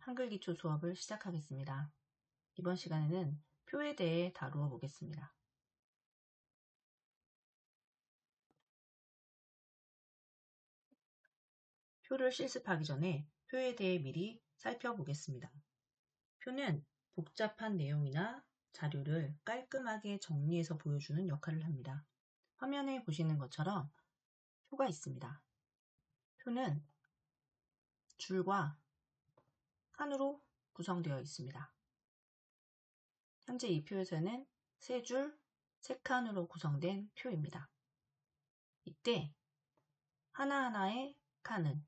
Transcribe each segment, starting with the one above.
한글 기초 수업을 시작하겠습니다. 이번 시간에는 표에 대해 다루어 보겠습니다. 표를 실습하기 전에 표에 대해 미리 살펴보겠습니다. 표는 복잡한 내용이나 자료를 깔끔하게 정리해서 보여주는 역할을 합니다. 화면에 보시는 것처럼 표가 있습니다. 표는 줄과 칸으로 구성되어 있습니다. 현재 이 표에서는 3줄, 3칸으로 구성된 표입니다. 이때 하나하나의 칸은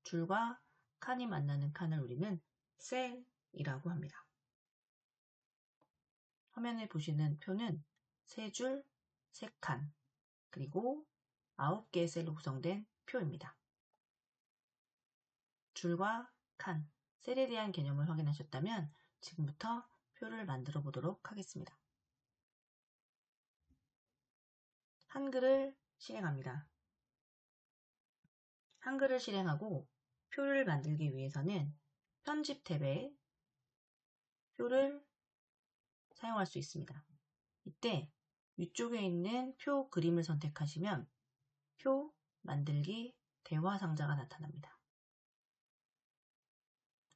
줄과 칸이 만나는 칸을 우리는 셀이라고 합니다. 화면에 보시는 표는 3줄, 3칸, 그리고 9개의 셀로 구성된 표입니다. 줄과 칸, 셀에 대한 개념을 확인하셨다면 지금부터 표를 만들어 보도록 하겠습니다. 한글을 실행합니다. 한글을 실행하고 표를 만들기 위해서는 편집 탭에 표를 사용할 수 있습니다. 이때 위쪽에 있는 표 그림을 선택하시면 표 만들기 대화 상자가 나타납니다.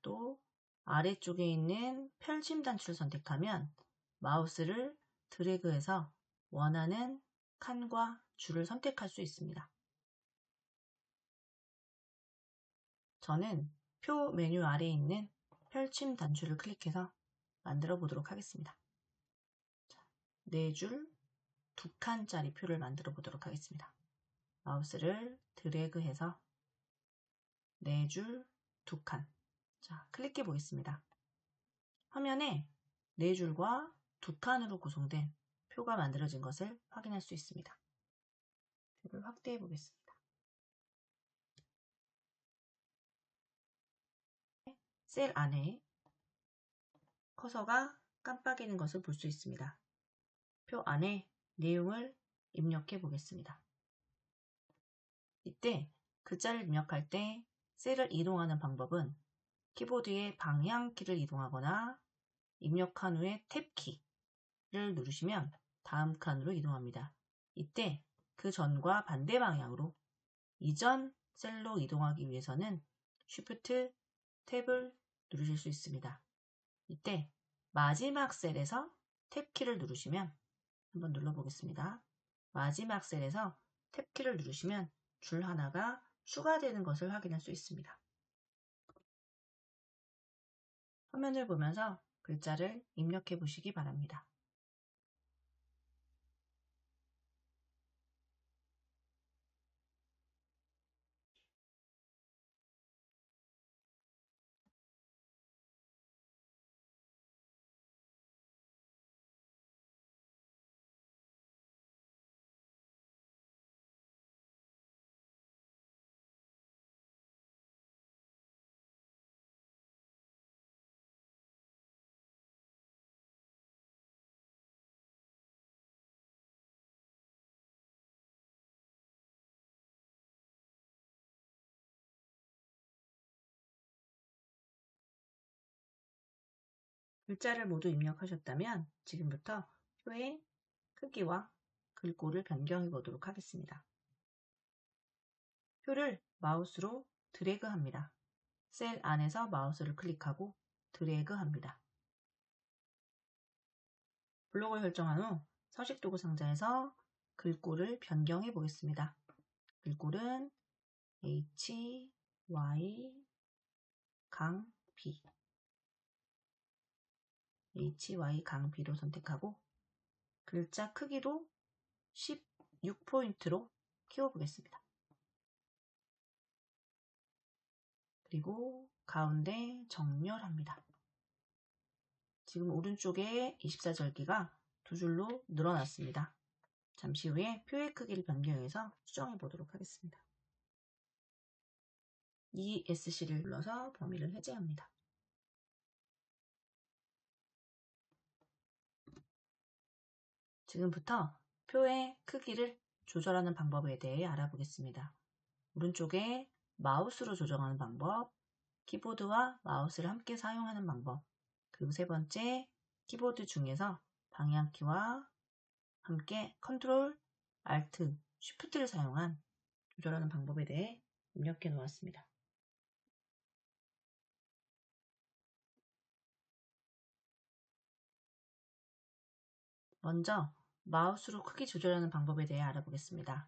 또 아래쪽에 있는 펼침 단추를 선택하면 마우스를 드래그해서 원하는 칸과 줄을 선택할 수 있습니다. 저는 표 메뉴 아래에 있는 펼침 단추를 클릭해서 만들어 보도록 하겠습니다. 4줄 2칸짜리 표를 만들어 보도록 하겠습니다. 마우스를 드래그해서 4줄 2칸. 자, 클릭해 보겠습니다. 화면에 4줄과 2칸으로 구성된 표가 만들어진 것을 확인할 수 있습니다. 표를 확대해 보겠습니다. 셀 안에 커서가 깜빡이는 것을 볼 수 있습니다. 표 안에 내용을 입력해 보겠습니다. 이때 글자를 입력할 때 셀을 이동하는 방법은 키보드의 방향키를 이동하거나 입력한 후에 탭키를 누르시면 다음 칸으로 이동합니다. 이때 그 전과 반대 방향으로 이전 셀로 이동하기 위해서는 Shift 탭을 누르실 수 있습니다. 이때 마지막 셀에서 탭키를 누르시면 한번 눌러보겠습니다. 마지막 셀에서 탭키를 누르시면 줄 하나가 추가되는 것을 확인할 수 있습니다. 화면을 보면서 글자를 입력해 보시기 바랍니다. 글자를 모두 입력하셨다면 지금부터 표의 크기와 글꼴을 변경해 보도록 하겠습니다. 표를 마우스로 드래그합니다. 셀 안에서 마우스를 클릭하고 드래그합니다. 블록을 설정한 후 서식도구 상자에서 글꼴을 변경해 보겠습니다. 글꼴은 H, Y, 강, B HY 강 B로 선택하고 글자 크기도 16포인트로 키워보겠습니다. 그리고 가운데 정렬합니다. 지금 오른쪽에 24절기가 2줄로 늘어났습니다. 잠시 후에 표의 크기를 변경해서 수정해 보도록 하겠습니다. ESC를 눌러서 범위를 해제합니다. 지금부터 표의 크기를 조절하는 방법에 대해 알아보겠습니다. 오른쪽에 마우스로 조정하는 방법, 키보드와 마우스를 함께 사용하는 방법. 그리고 세 번째, 키보드 중에서 방향키와 함께 컨트롤, 알트, 쉬프트를 사용한 조절하는 방법에 대해 입력해 놓았습니다. 먼저 마우스로 크기 조절하는 방법에 대해 알아보겠습니다.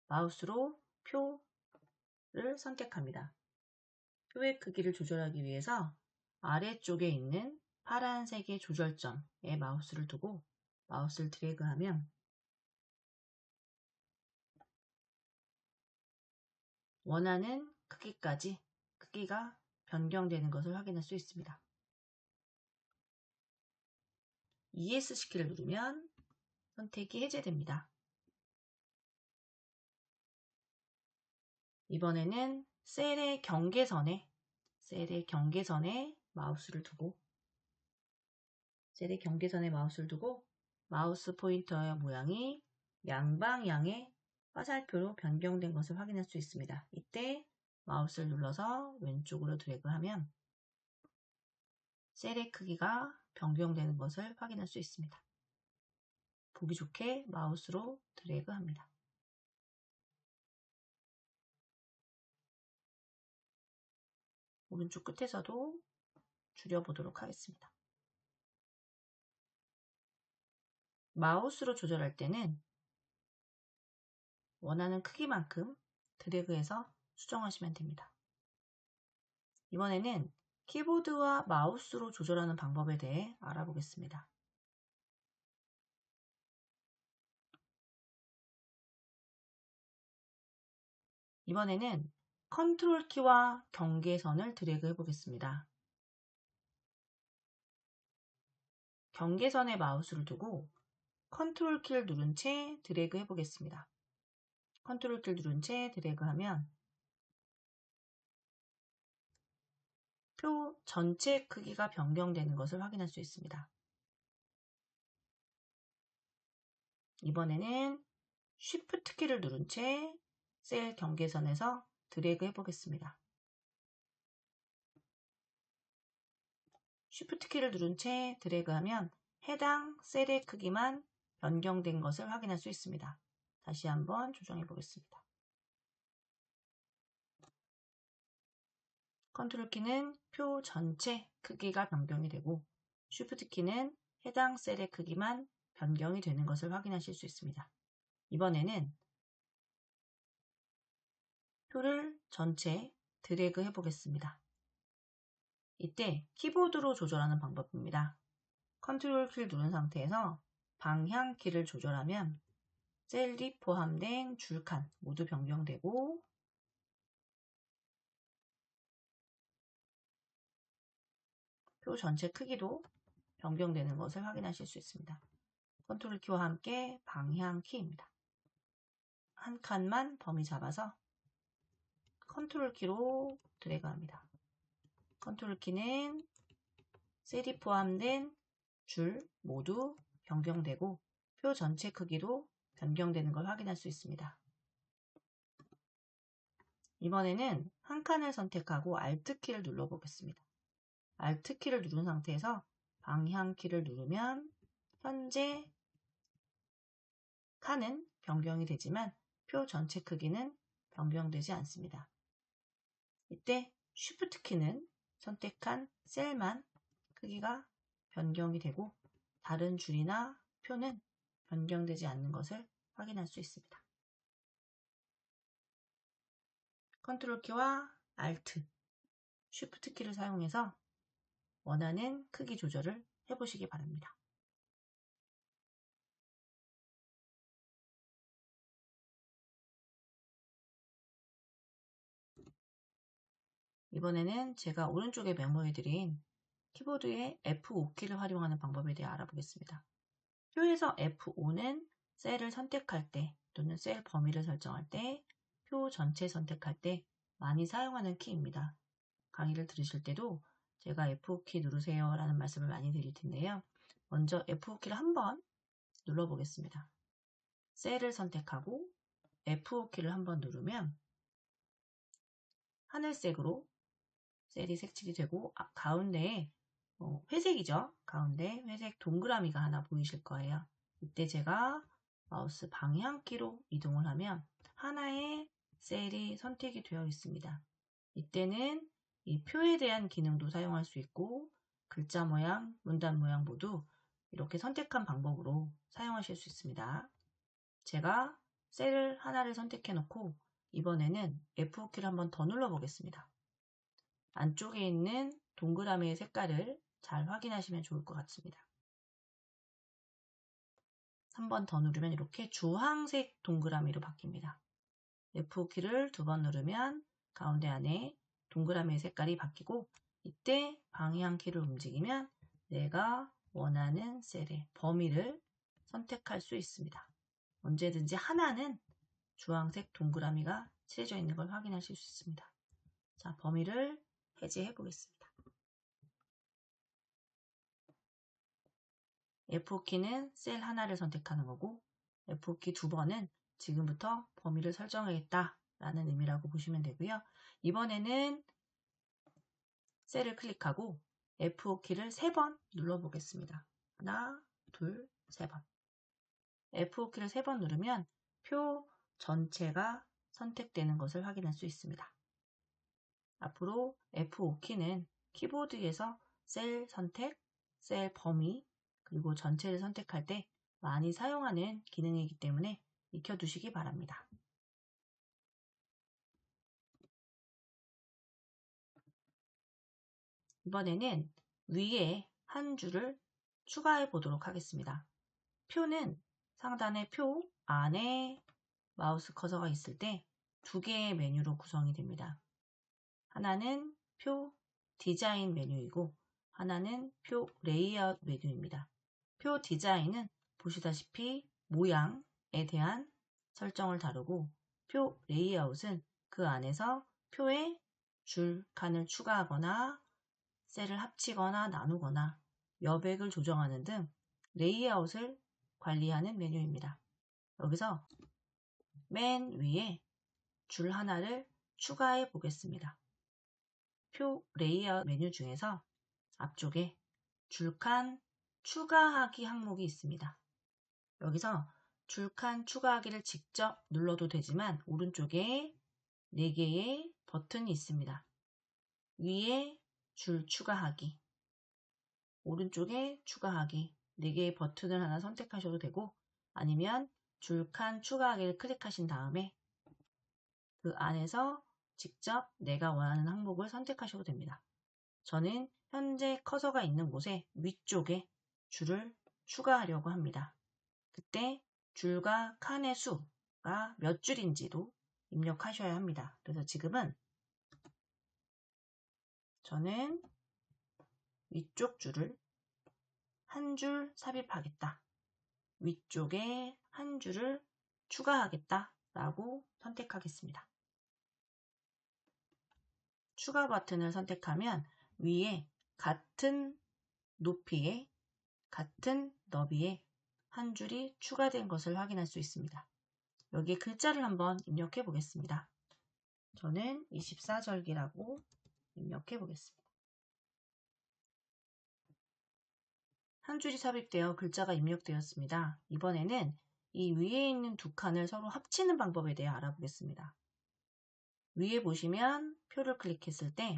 마우스로 표를 선택합니다. 표의 크기를 조절하기 위해서 아래쪽에 있는 파란색의 조절점에 마우스를 두고 마우스를 드래그하면 원하는 크기까지 크기가 변경되는 것을 확인할 수 있습니다. ESC키를 누르면 선택이 해제됩니다. 이번에는 셀의 경계선에 마우스를 두고 마우스 포인터의 모양이 양방향의 화살표로 변경된 것을 확인할 수 있습니다. 이때 마우스를 눌러서 왼쪽으로 드래그하면 셀의 크기가 변경되는 것을 확인할 수 있습니다. 보기 좋게 마우스로 드래그합니다. 오른쪽 끝에서도 줄여보도록 하겠습니다. 마우스로 조절할 때는 원하는 크기만큼 드래그해서 수정하시면 됩니다. 이번에는 키보드와 마우스로 조절하는 방법에 대해 알아보겠습니다. 이번에는 컨트롤 키와 경계선을 드래그 해보겠습니다. 경계선에 마우스를 두고 컨트롤 키를 누른 채 드래그 해보겠습니다. 컨트롤 키를 누른 채 드래그하면 표 전체 크기가 변경되는 것을 확인할 수 있습니다. 이번에는 Shift 키를 누른 채 셀 경계선에서 드래그 해보겠습니다. Shift 키를 누른 채 드래그하면 해당 셀의 크기만 변경된 것을 확인할 수 있습니다. 다시 한번 조정해 보겠습니다. 컨트롤 키는 표 전체 크기가 변경이 되고 Shift 키는 해당 셀의 크기만 변경이 되는 것을 확인하실 수 있습니다. 이번에는 표를 전체 드래그 해보겠습니다. 이때 키보드로 조절하는 방법입니다. 컨트롤 키를 누른 상태에서 방향 키를 조절하면 셀이 포함된 줄칸 모두 변경되고 표 전체 크기도 변경되는 것을 확인하실 수 있습니다. 컨트롤 키와 함께 방향 키입니다. 한 칸만 범위 잡아서 컨트롤 키로 드래그합니다. 컨트롤 키는 셀이 포함된 줄 모두 변경되고 표 전체 크기도 변경되는 걸 확인할 수 있습니다. 이번에는 한 칸을 선택하고 Alt 키를 눌러보겠습니다. Alt 키를 누른 상태에서 방향 키를 누르면 현재 칸은 변경이 되지만 표 전체 크기는 변경되지 않습니다. 이때 Shift 키는 선택한 셀만 크기가 변경이 되고 다른 줄이나 표는 변경되지 않는 것을 확인할 수 있습니다. 컨트롤 키와 Alt, Shift 키를 사용해서 원하는 크기 조절을 해보시기 바랍니다. 이번에는 제가 오른쪽에 메모해드린 키보드의 F5키를 활용하는 방법에 대해 알아보겠습니다. 표에서 F5는 셀을 선택할 때 또는 셀 범위를 설정할 때, 표 전체 선택할 때 많이 사용하는 키입니다. 강의를 들으실 때도 제가 F5키 누르세요 라는 말씀을 많이 드릴 텐데요. 먼저 F5키를 한번 눌러보겠습니다. 셀을 선택하고 F5키를 한번 누르면 하늘색으로 셀이 색칠이 되고 가운데에 회색이죠. 가운데 회색 동그라미가 하나 보이실 거예요. 이때 제가 마우스 방향키로 이동을 하면 하나의 셀이 선택이 되어 있습니다. 이때는 이 표에 대한 기능도 사용할 수 있고 글자 모양, 문단 모양 모두 이렇게 선택한 방법으로 사용하실 수 있습니다. 제가 셀을 하나를 선택해 놓고 이번에는 F5키를 한번 더 눌러 보겠습니다. 안쪽에 있는 동그라미의 색깔을 잘 확인하시면 좋을 것 같습니다. 한 번 더 누르면 이렇게 주황색 동그라미로 바뀝니다. F5키를 두 번 누르면 가운데 안에 동그라미의 색깔이 바뀌고 이때 방향키를 움직이면 내가 원하는 셀의 범위를 선택할 수 있습니다. 언제든지 하나는 주황색 동그라미가 칠해져 있는 걸 확인하실 수 있습니다. 자, 범위를 해제해 보겠습니다. F5키는 셀 하나를 선택하는 거고 F5키 두 번은 지금부터 범위를 설정하겠다 라는 의미라고 보시면 되고요. 이번에는 셀을 클릭하고 F5키를 3번 눌러보겠습니다. 하나, 둘, 3번. F5키를 3번 누르면 표 전체가 선택되는 것을 확인할 수 있습니다. 앞으로 F5키는 키보드에서 셀 선택, 셀 범위, 그리고 전체를 선택할 때 많이 사용하는 기능이기 때문에 익혀두시기 바랍니다. 이번에는 위에 한 줄을 추가해 보도록 하겠습니다. 표는 상단의 표 안에 마우스 커서가 있을 때 두 개의 메뉴로 구성이 됩니다. 하나는 표 디자인 메뉴이고 하나는 표 레이아웃 메뉴입니다. 표 디자인은 보시다시피 모양에 대한 설정을 다루고 표 레이아웃은 그 안에서 표에 줄, 칸을 추가하거나 셀을 합치거나 나누거나 여백을 조정하는 등 레이아웃을 관리하는 메뉴입니다. 여기서 맨 위에 줄 하나를 추가해 보겠습니다. 표 레이아웃 메뉴 중에서 앞쪽에 줄칸 추가하기 항목이 있습니다. 여기서 줄칸 추가하기를 직접 눌러도 되지만 오른쪽에 4개의 버튼이 있습니다. 위에 줄 추가하기, 오른쪽에 추가하기 4개의 버튼을 하나 선택하셔도 되고 아니면 줄칸 추가하기를 클릭하신 다음에 그 안에서 직접 내가 원하는 항목을 선택하셔도 됩니다. 저는 현재 커서가 있는 곳에 위쪽에 줄을 추가하려고 합니다. 그때 줄과 칸의 수가 몇 줄인지도 입력하셔야 합니다. 그래서 지금은 저는 위쪽 줄을 한 줄 삽입하겠다. 위쪽에 한 줄을 추가하겠다 라고 선택하겠습니다. 추가 버튼을 선택하면 위에 같은 높이에 같은 너비에 한 줄이 추가된 것을 확인할 수 있습니다. 여기에 글자를 한번 입력해 보겠습니다. 저는 24절기라고 입력해 보겠습니다. 한 줄이 삽입되어 글자가 입력되었습니다. 이번에는 이 위에 있는 두 칸을 서로 합치는 방법에 대해 알아보겠습니다. 위에 보시면 표를 클릭했을 때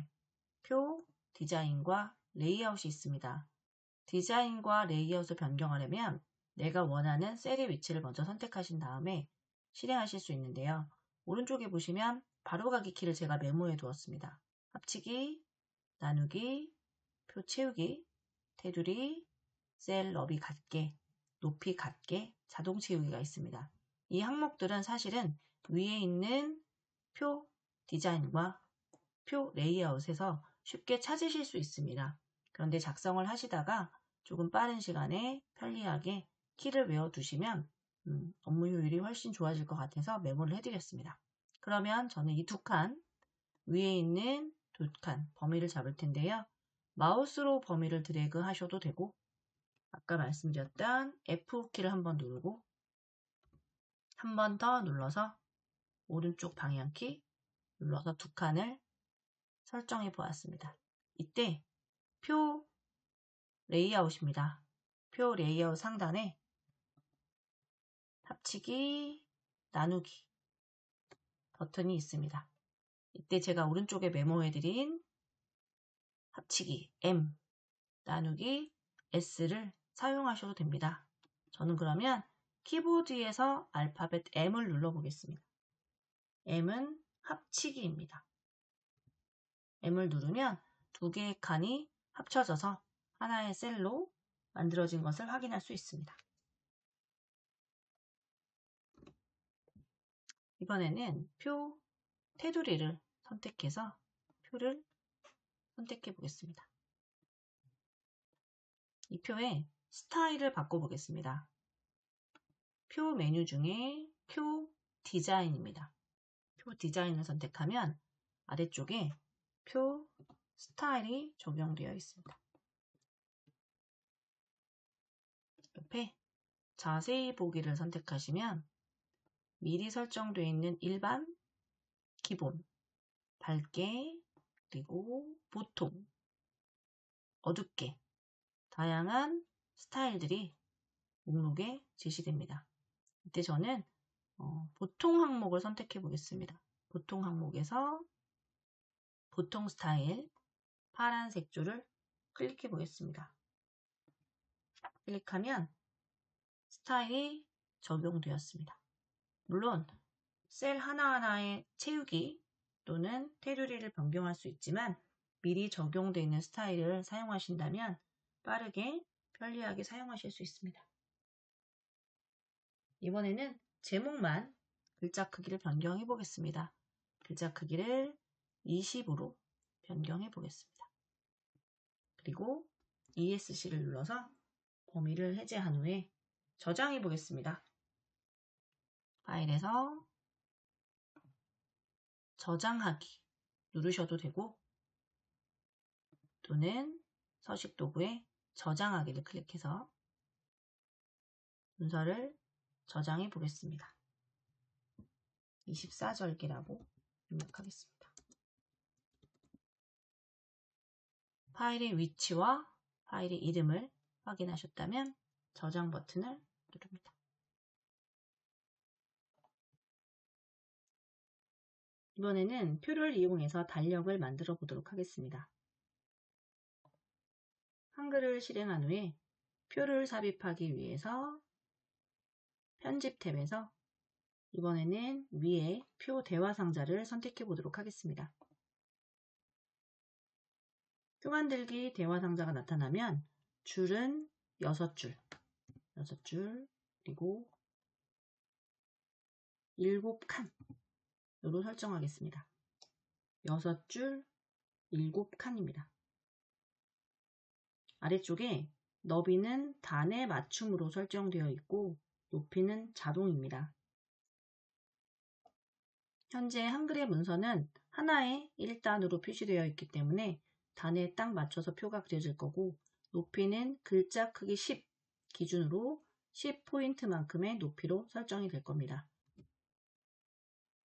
표, 디자인과 레이아웃이 있습니다. 디자인과 레이아웃을 변경하려면 내가 원하는 셀의 위치를 먼저 선택하신 다음에 실행하실 수 있는데요. 오른쪽에 보시면 바로가기 키를 제가 메모해 두었습니다. 합치기, 나누기, 표 채우기, 테두리, 셀 너비 같게, 높이 같게, 자동 채우기가 있습니다. 이 항목들은 사실은 위에 있는 표 디자인과 표 레이아웃에서 쉽게 찾으실 수 있습니다. 그런데 작성을 하시다가 조금 빠른 시간에 편리하게 키를 외워두시면 업무 효율이 훨씬 좋아질 것 같아서 메모를 해드렸습니다. 그러면 저는 이 두 칸, 위에 있는 두 칸 범위를 잡을 텐데요. 마우스로 범위를 드래그 하셔도 되고 아까 말씀드렸던 F5키를 한번 누르고 한 번 더 눌러서 오른쪽 방향키 눌러서 두 칸을 설정해 보았습니다. 이때 표 레이아웃입니다. 표 레이아웃 상단에 합치기, 나누기 버튼이 있습니다. 이때 제가 오른쪽에 메모해드린 합치기 M, 나누기 S를 사용하셔도 됩니다. 저는 그러면 키보드에서 알파벳 M을 눌러보겠습니다. M은 합치기입니다. M을 누르면 두 개의 칸이 합쳐져서 하나의 셀로 만들어진 것을 확인할 수 있습니다. 이번에는 표 테두리를 선택해서 표를 선택해 보겠습니다. 이 표의 스타일을 바꿔보겠습니다. 표 메뉴 중에 표 디자인입니다. 표 디자인을 선택하면 아래쪽에 표 스타일이 적용되어 있습니다. 옆에 자세히 보기를 선택하시면 미리 설정되어 있는 일반, 기본, 밝게, 그리고 보통, 어둡게 다양한 스타일들이 목록에 제시됩니다. 이때 저는 보통 항목을 선택해 보겠습니다. 보통 항목에서 보통 스타일 파란색 줄을 클릭해 보겠습니다. 클릭하면 스타일이 적용되었습니다. 물론 셀 하나하나의 채우기 또는 테두리를 변경할 수 있지만 미리 적용되어 있는 스타일을 사용하신다면 빠르게 편리하게 사용하실 수 있습니다. 이번에는 제목만 글자 크기를 변경해 보겠습니다. 글자 크기를 20으로 변경해 보겠습니다. 그리고 ESC를 눌러서 범위를 해제한 후에 저장해 보겠습니다. 파일에서 저장하기 누르셔도 되고 또는 서식 도구에 저장하기를 클릭해서 문서를 저장해 보겠습니다. 24절기라고 입력하겠습니다. 파일의 위치와 파일의 이름을 확인하셨다면 저장 버튼을 누릅니다. 이번에는 표를 이용해서 달력을 만들어 보도록 하겠습니다. 한글을 실행한 후에 표를 삽입하기 위해서 편집 탭에서 이번에는 위에 표 대화 상자를 선택해 보도록 하겠습니다. 표 만들기 대화 상자가 나타나면 줄은 6줄, 그리고 7칸으로 설정하겠습니다. 6줄, 7칸입니다. 아래쪽에 너비는 단의 맞춤으로 설정되어 있고 높이는 자동입니다. 현재 한글의 문서는 하나의 1단으로 표시되어 있기 때문에 단에 딱 맞춰서 표가 그려질 거고 높이는 글자 크기 10 기준으로 10포인트만큼의 높이로 설정이 될 겁니다.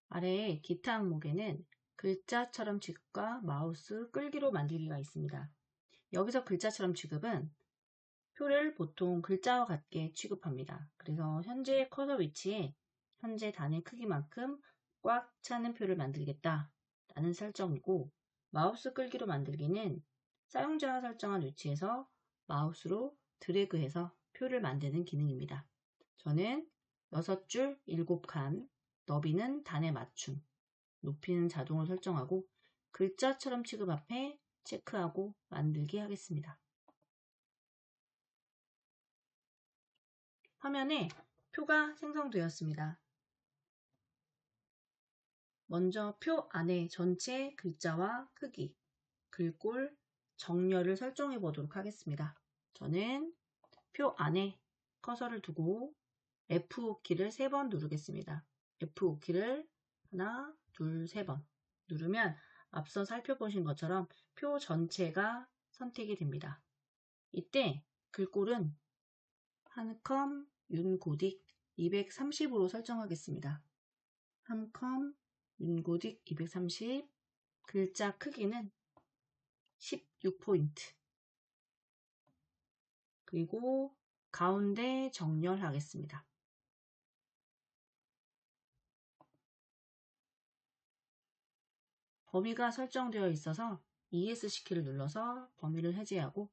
아래에 기타 항목에는 글자처럼 취급과 마우스 끌기로 만들기가 있습니다. 여기서 글자처럼 취급은 표를 보통 글자와 같게 취급합니다. 그래서 현재 커서 위치에 현재 단의 크기만큼 꽉 차는 표를 만들겠다 라는 설정이고 마우스 끌기로 만들기는 사용자가 설정한 위치에서 마우스로 드래그해서 표를 만드는 기능입니다. 저는 6줄 7칸, 너비는 단에 맞춤, 높이는 자동으로 설정하고 글자처럼 취급 앞에 체크하고 만들기 하겠습니다. 화면에 표가 생성되었습니다. 먼저 표 안에 전체 글자와 크기, 글꼴, 정렬을 설정해 보도록 하겠습니다. 저는 표 안에 커서를 두고 F5키를 3번 누르겠습니다. F5키를 하나, 둘, 3번 누르면 앞서 살펴보신 것처럼 표 전체가 선택이 됩니다. 이때 글꼴은 한컴 윤고딕 230으로 설정하겠습니다. 한컴 윤고딕 230 글자 크기는 16포인트. 그리고 가운데 정렬하겠습니다. 범위가 설정되어 있어서 ESC키를 눌러서 범위를 해제하고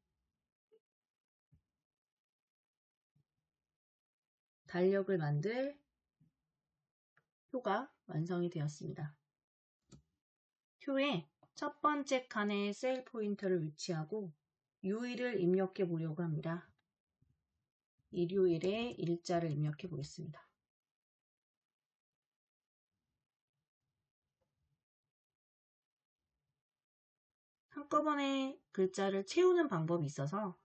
달력을 만들 표가 완성이 되었습니다. 표에 첫 번째 칸에 셀 포인터를 위치하고 요일을 입력해 보려고 합니다. 일요일에 일자를 입력해 보겠습니다. 한꺼번에 글자를 채우는 방법이 있어서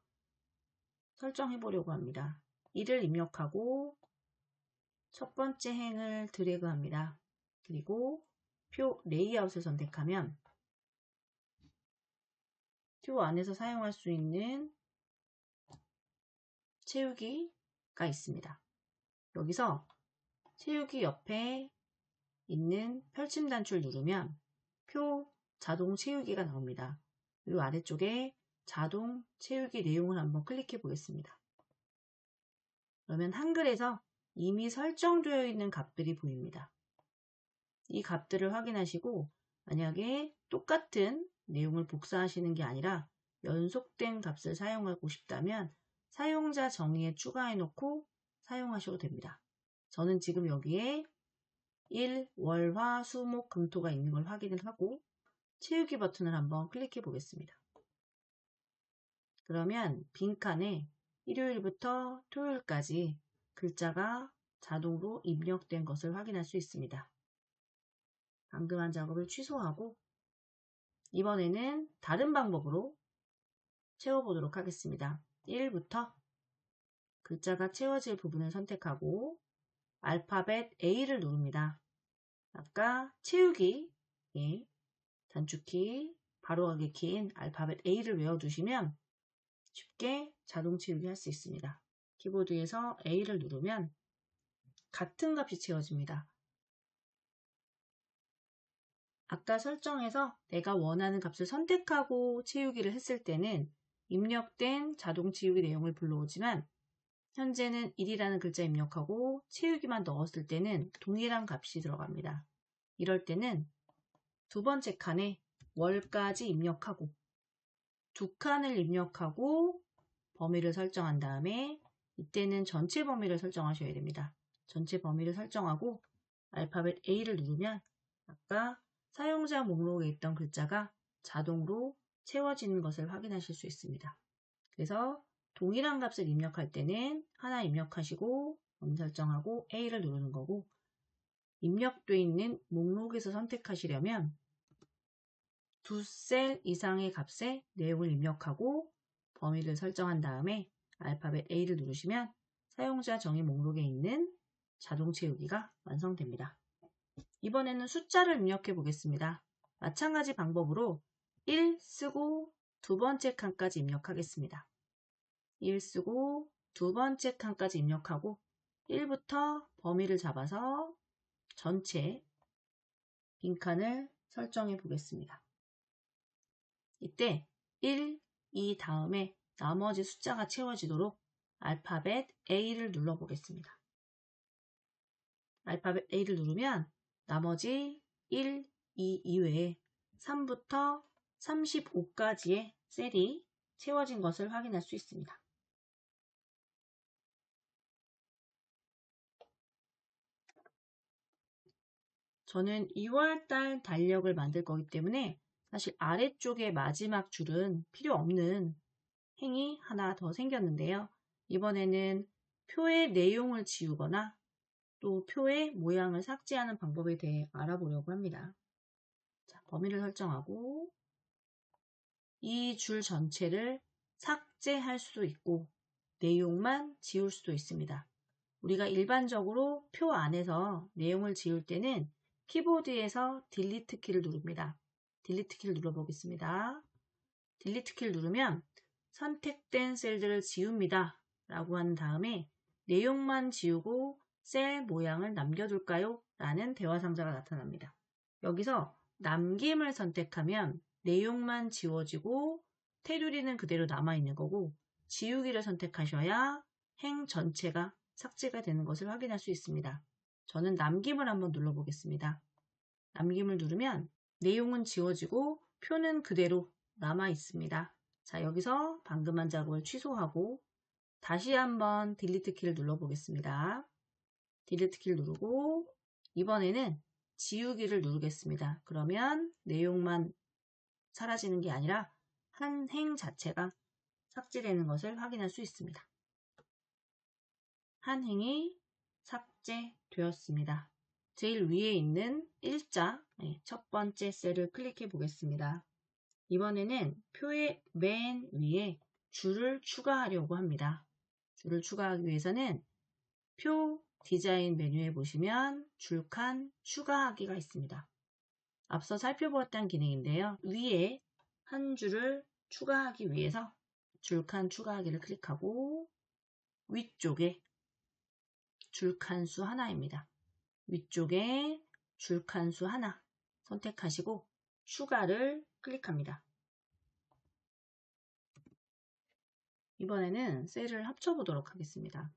설정해 보려고 합니다. 일을 입력하고 첫 번째 행을 드래그 합니다. 그리고 표 레이아웃을 선택하면 표 안에서 사용할 수 있는 채우기가 있습니다. 여기서 채우기 옆에 있는 펼침 단추를 누르면 표 자동 채우기가 나옵니다. 그리고 아래쪽에 자동 채우기 내용을 한번 클릭해 보겠습니다. 그러면 한글에서 이미 설정되어 있는 값들이 보입니다. 이 값들을 확인하시고 만약에 똑같은 내용을 복사하시는 게 아니라 연속된 값을 사용하고 싶다면 사용자 정의에 추가해 놓고 사용하셔도 됩니다. 저는 지금 여기에 일, 월, 화, 수, 목, 금, 토가 있는 걸 확인을 하고 채우기 버튼을 한번 클릭해 보겠습니다. 그러면 빈칸에 일요일부터 토요일까지 글자가 자동으로 입력된 것을 확인할 수 있습니다. 방금 한 작업을 취소하고 이번에는 다른 방법으로 채워보도록 하겠습니다. 1부터 글자가 채워질 부분을 선택하고 알파벳 A를 누릅니다. 아까 채우기 단축키 바로가기 키인 알파벳 A를 외워두시면 쉽게 자동 채우기 할 수 있습니다. 키보드에서 A를 누르면 같은 값이 채워집니다. 아까 설정해서 내가 원하는 값을 선택하고 채우기를 했을 때는 입력된 자동 채우기 내용을 불러오지만 현재는 1이라는 글자 입력하고 채우기만 넣었을 때는 동일한 값이 들어갑니다. 이럴 때는 두 번째 칸에 월까지 입력하고 두 칸을 입력하고 범위를 설정한 다음에 이때는 전체 범위를 설정하셔야 됩니다. 전체 범위를 설정하고 알파벳 A를 누르면 아까 사용자 목록에 있던 글자가 자동으로 채워지는 것을 확인하실 수 있습니다. 그래서 동일한 값을 입력할 때는 하나 입력하시고 범위 설정하고 A를 누르는 거고 입력되어 있는 목록에서 선택하시려면 두 셀 이상의 값의 내용을 입력하고 범위를 설정한 다음에 알파벳 A를 누르시면 사용자 정의 목록에 있는 자동 채우기가 완성됩니다. 이번에는 숫자를 입력해 보겠습니다. 마찬가지 방법으로 1 쓰고 두 번째 칸까지 입력하겠습니다. 1 쓰고 두 번째 칸까지 입력하고 1부터 범위를 잡아서 전체 빈칸을 설정해 보겠습니다. 이때 1, 2 다음에 나머지 숫자가 채워지도록 알파벳 A를 눌러 보겠습니다. 알파벳 A를 누르면 나머지 1, 2 이외에 3부터 35까지의 셀이 채워진 것을 확인할 수 있습니다. 저는 2월달 달력을 만들 거기 때문에 사실 아래쪽의 마지막 줄은 필요 없는 행이 하나 더 생겼는데요. 이번에는 표의 내용을 지우거나 또 표의 모양을 삭제하는 방법에 대해 알아보려고 합니다. 자, 범위를 설정하고 이 줄 전체를 삭제할 수도 있고 내용만 지울 수도 있습니다. 우리가 일반적으로 표 안에서 내용을 지울 때는 키보드에서 딜리트 키를 누릅니다. 딜리트 키를 눌러보겠습니다. 딜리트 키를 누르면 선택된 셀들을 지웁니다 라고 한 다음에 내용만 지우고 셀 모양을 남겨둘까요? 라는 대화 상자가 나타납니다. 여기서 남김을 선택하면 내용만 지워지고 테두리는 그대로 남아있는 거고, 지우기를 선택하셔야 행 전체가 삭제가 되는 것을 확인할 수 있습니다. 저는 남김을 한번 눌러보겠습니다. 남김을 누르면 내용은 지워지고 표는 그대로 남아 있습니다. 자, 여기서 방금 한 작업을 취소하고 다시 한번 딜리트 키를 눌러보겠습니다. 딜리트 키를 누르고 이번에는 지우기를 누르겠습니다. 그러면 내용만 사라지는 게 아니라 한 행 자체가 삭제되는 것을 확인할 수 있습니다. 한 행이 삭제되었습니다. 제일 위에 있는 일자, 첫 번째 셀을 클릭해 보겠습니다. 이번에는 표의 맨 위에 줄을 추가하려고 합니다. 줄을 추가하기 위해서는 표 디자인 메뉴에 보시면 줄칸 추가하기가 있습니다. 앞서 살펴보았던 기능인데요. 위에 한 줄을 추가하기 위해서 줄칸 추가하기를 클릭하고 위쪽에 줄칸 수 하나입니다. 위쪽에 줄칸 수 하나 선택하시고 추가를 클릭합니다. 이번에는 셀을 합쳐보도록 하겠습니다.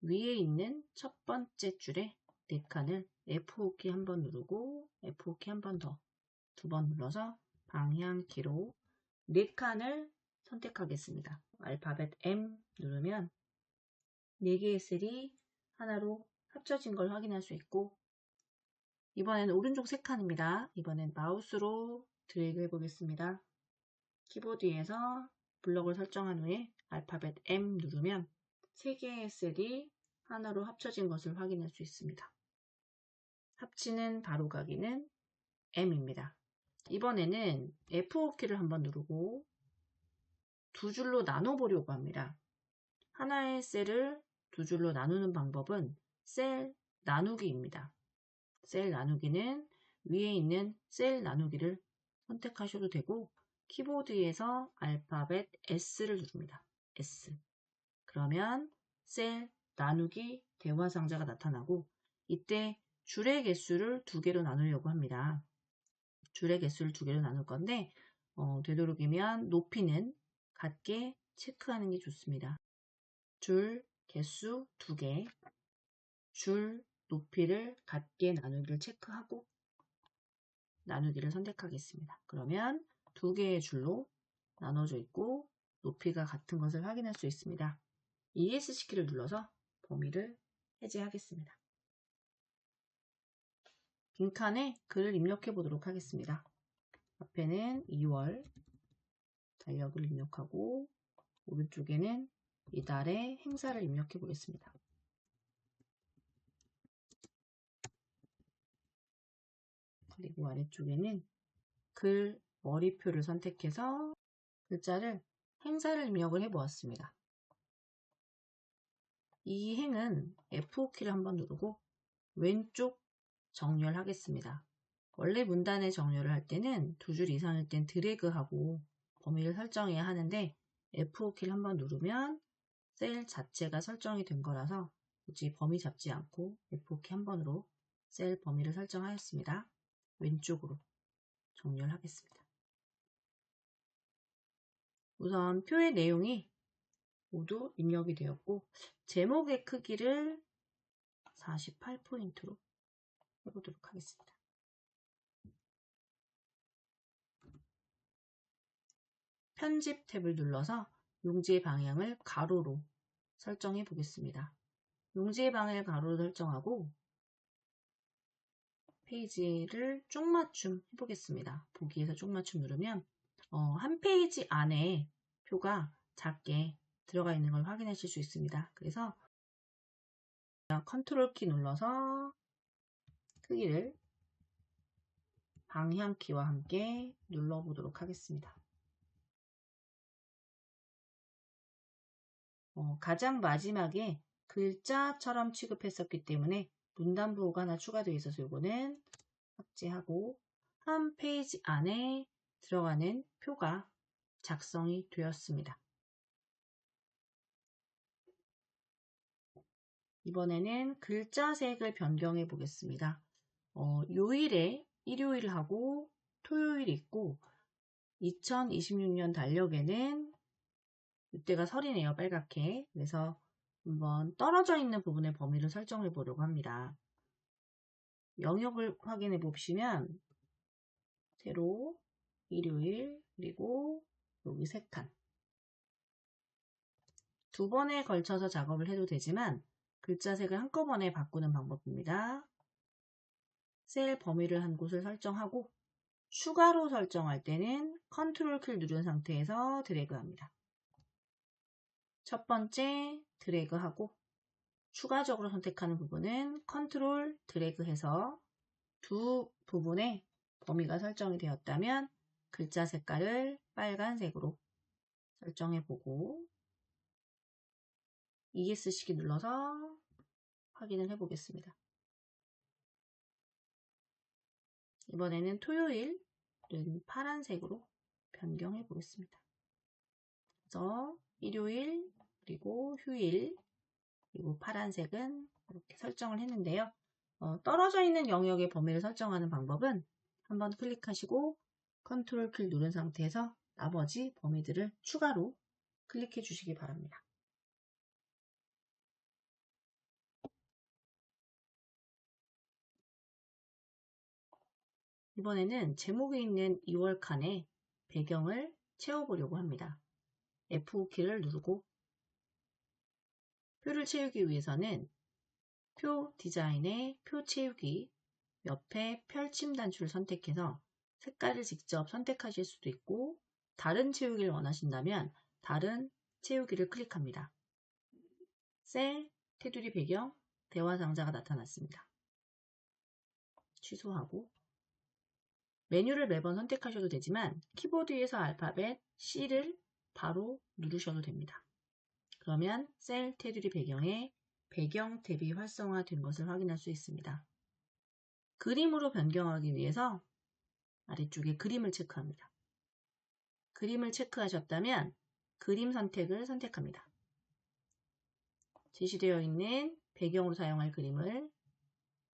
위에 있는 첫 번째 줄에 4칸을 F5키 한 번 누르고 F5키 한 번 더, 2번 눌러서 방향키로 4칸을 선택하겠습니다. 알파벳 M 누르면 4개의 셀이 하나로 합쳐진 걸 확인할 수 있고, 이번에는 오른쪽 3칸입니다. 이번엔 마우스로 드래그 해보겠습니다. 키보드에서 블럭을 설정한 후에 알파벳 M 누르면 3개의 셀이 하나로 합쳐진 것을 확인할 수 있습니다. 합치는 바로가기는 M입니다. 이번에는 F5키를 한번 누르고 2줄로 나눠보려고 합니다. 하나의 셀을 2줄로 나누는 방법은 셀 나누기입니다. 셀 나누기는 위에 있는 셀 나누기를 선택하셔도 되고 키보드에서 알파벳 S를 누릅니다. S. 그러면 셀 나누기 대화 상자가 나타나고, 이때 줄의 개수를 2개로 나누려고 합니다. 줄의 개수를 2개로 나눌 건데 되도록이면 높이는 같게 체크하는 게 좋습니다. 줄 개수 2개, 줄 높이를 같게 나누기를 체크하고 나누기를 선택하겠습니다. 그러면 2개의 줄로 나눠져 있고 높이가 같은 것을 확인할 수 있습니다. ESC키를 눌러서 범위를 해제하겠습니다. 빈칸에 글을 입력해 보도록 하겠습니다. 앞에는 2월 달력을 입력하고 오른쪽에는 이달의 행사를 입력해 보겠습니다. 그리고 아래쪽에는 글 머리표를 선택해서 글자를 행사를 입력을 해 보았습니다. 이 행은 F5키를 한번 누르고 왼쪽 정렬하겠습니다. 원래 문단의 정렬을 할 때는 2줄 이상일 땐 드래그하고 범위를 설정해야 하는데 F5키를 한번 누르면 셀 자체가 설정이 된 거라서 굳이 범위 잡지 않고 F5키 한 번으로 셀 범위를 설정하였습니다. 왼쪽으로 정렬하겠습니다. 우선 표의 내용이 모두 입력이 되었고 제목의 크기를 48포인트로 해보도록 하겠습니다. 편집 탭을 눌러서 용지의 방향을 가로로 설정해 보겠습니다. 용지의 방향을 가로로 설정하고 페이지를 쪽맞춤 해보겠습니다. 보기에서 쪽맞춤 누르면 한 페이지 안에 표가 작게 들어가 있는 걸 확인하실 수 있습니다. 그래서 컨트롤 키 눌러서 크기를 방향키와 함께 눌러보도록 하겠습니다. 가장 마지막에 글자처럼 취급했었기 때문에 문단부호가 하나 추가되어 있어서 이거는 삭제하고 한 페이지 안에 들어가는 표가 작성이 되었습니다. 이번에는 글자 색을 변경해 보겠습니다. 요일에 일요일하고 토요일이 있고 2026년 달력에는 이때가 설이네요. 빨갛게. 그래서 한번 떨어져 있는 부분의 범위를 설정해 보려고 합니다. 영역을 확인해 보시면 세로, 일요일, 그리고 여기 3칸. 2번에 걸쳐서 작업을 해도 되지만 글자색을 한꺼번에 바꾸는 방법입니다. 셀 범위를 한 곳을 설정하고 추가로 설정할 때는 컨트롤 키를 누른 상태에서 드래그합니다. 첫 번째 드래그하고 추가적으로 선택하는 부분은 컨트롤 드래그해서 두 부분에 범위가 설정이 되었다면 글자 색깔을 빨간색으로 설정해보고 ESC 눌러서 확인을 해보겠습니다. 이번에는 토요일은 파란색으로 변경해 보겠습니다. 그래서 일요일, 그리고 휴일, 그리고 파란색은 이렇게 설정을 했는데요. 떨어져 있는 영역의 범위를 설정하는 방법은 한번 클릭하시고 컨트롤 키를 누른 상태에서 나머지 범위들을 추가로 클릭해 주시기 바랍니다. 이번에는 제목이 있는 2월 칸에 배경을 채워보려고 합니다. F5키를 누르고 표를 채우기 위해서는 표 디자인의 표 채우기 옆에 펼침 단추를 선택해서 색깔을 직접 선택하실 수도 있고 다른 채우기를 원하신다면 다른 채우기를 클릭합니다. 셀, 테두리 배경, 대화 상자가 나타났습니다. 취소하고 메뉴를 매번 선택하셔도 되지만 키보드에서 알파벳 C를 바로 누르셔도 됩니다. 그러면 셀 테두리 배경에 배경 탭이 활성화된 것을 확인할 수 있습니다. 그림으로 변경하기 위해서 아래쪽에 그림을 체크합니다. 그림을 체크하셨다면 그림 선택을 선택합니다. 제시되어 있는 배경으로 사용할 그림을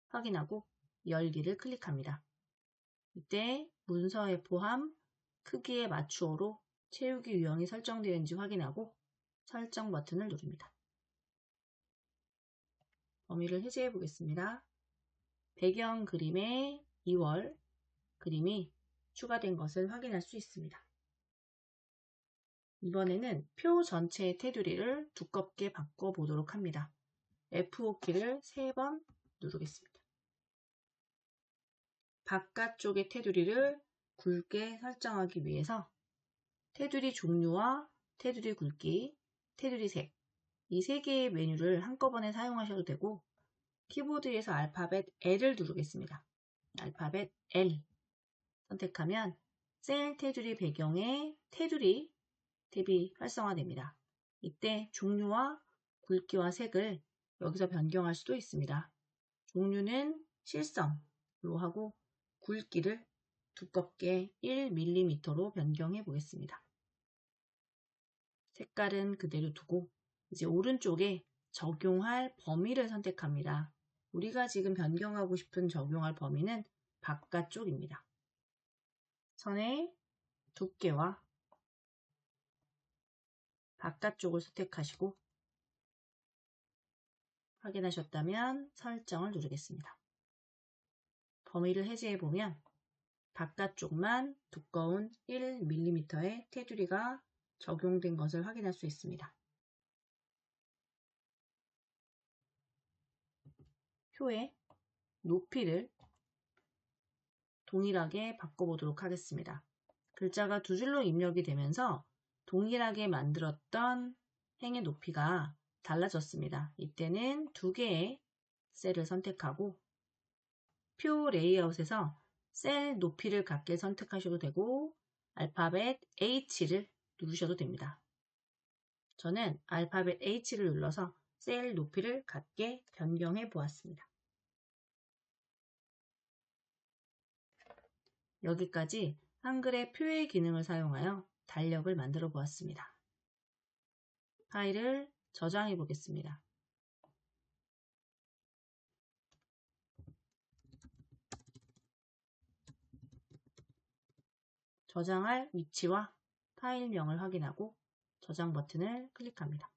확인하고 열기를 클릭합니다. 이때 문서의 포함, 크기의 맞추어로 채우기 유형이 설정되어 있는지 확인하고 설정 버튼을 누릅니다. 범위를 해제해 보겠습니다. 배경 그림에 2월 그림이 추가된 것을 확인할 수 있습니다. 이번에는 표 전체의 테두리를 두껍게 바꿔보도록 합니다. F5키를 3번 누르겠습니다. 바깥쪽의 테두리를 굵게 설정하기 위해서 테두리 종류와 테두리 굵기, 테두리 색 이 3개의 메뉴를 한꺼번에 사용하셔도 되고 키보드에서 알파벳 L을 누르겠습니다. 알파벳 L 선택하면 셀 테두리 배경에 테두리 탭이 활성화됩니다. 이때 종류와 굵기와 색을 여기서 변경할 수도 있습니다. 종류는 실선으로 하고 굵기를 두껍게 1mm로 변경해 보겠습니다. 색깔은 그대로 두고 이제 오른쪽에 적용할 범위를 선택합니다. 우리가 지금 변경하고 싶은 적용할 범위는 바깥쪽입니다. 선의 두께와 바깥쪽을 선택하시고 확인하셨다면 설정을 누르겠습니다. 범위를 해제해보면 바깥쪽만 두꺼운 1mm의 테두리가 적용된 것을 확인할 수 있습니다. 표의 높이를 동일하게 바꿔보도록 하겠습니다. 글자가 두 줄로 입력이 되면서 동일하게 만들었던 행의 높이가 달라졌습니다. 이때는 2개의 셀을 선택하고 표 레이아웃에서 셀 높이를 같게 선택하셔도 되고 알파벳 H를 누르셔도 됩니다. 저는 알파벳 H를 눌러서 셀 높이를 같게 변경해 보았습니다. 여기까지 한글의 표의 기능을 사용하여 달력을 만들어 보았습니다. 파일을 저장해 보겠습니다. 저장할 위치와 파일명을 확인하고 저장 버튼을 클릭합니다.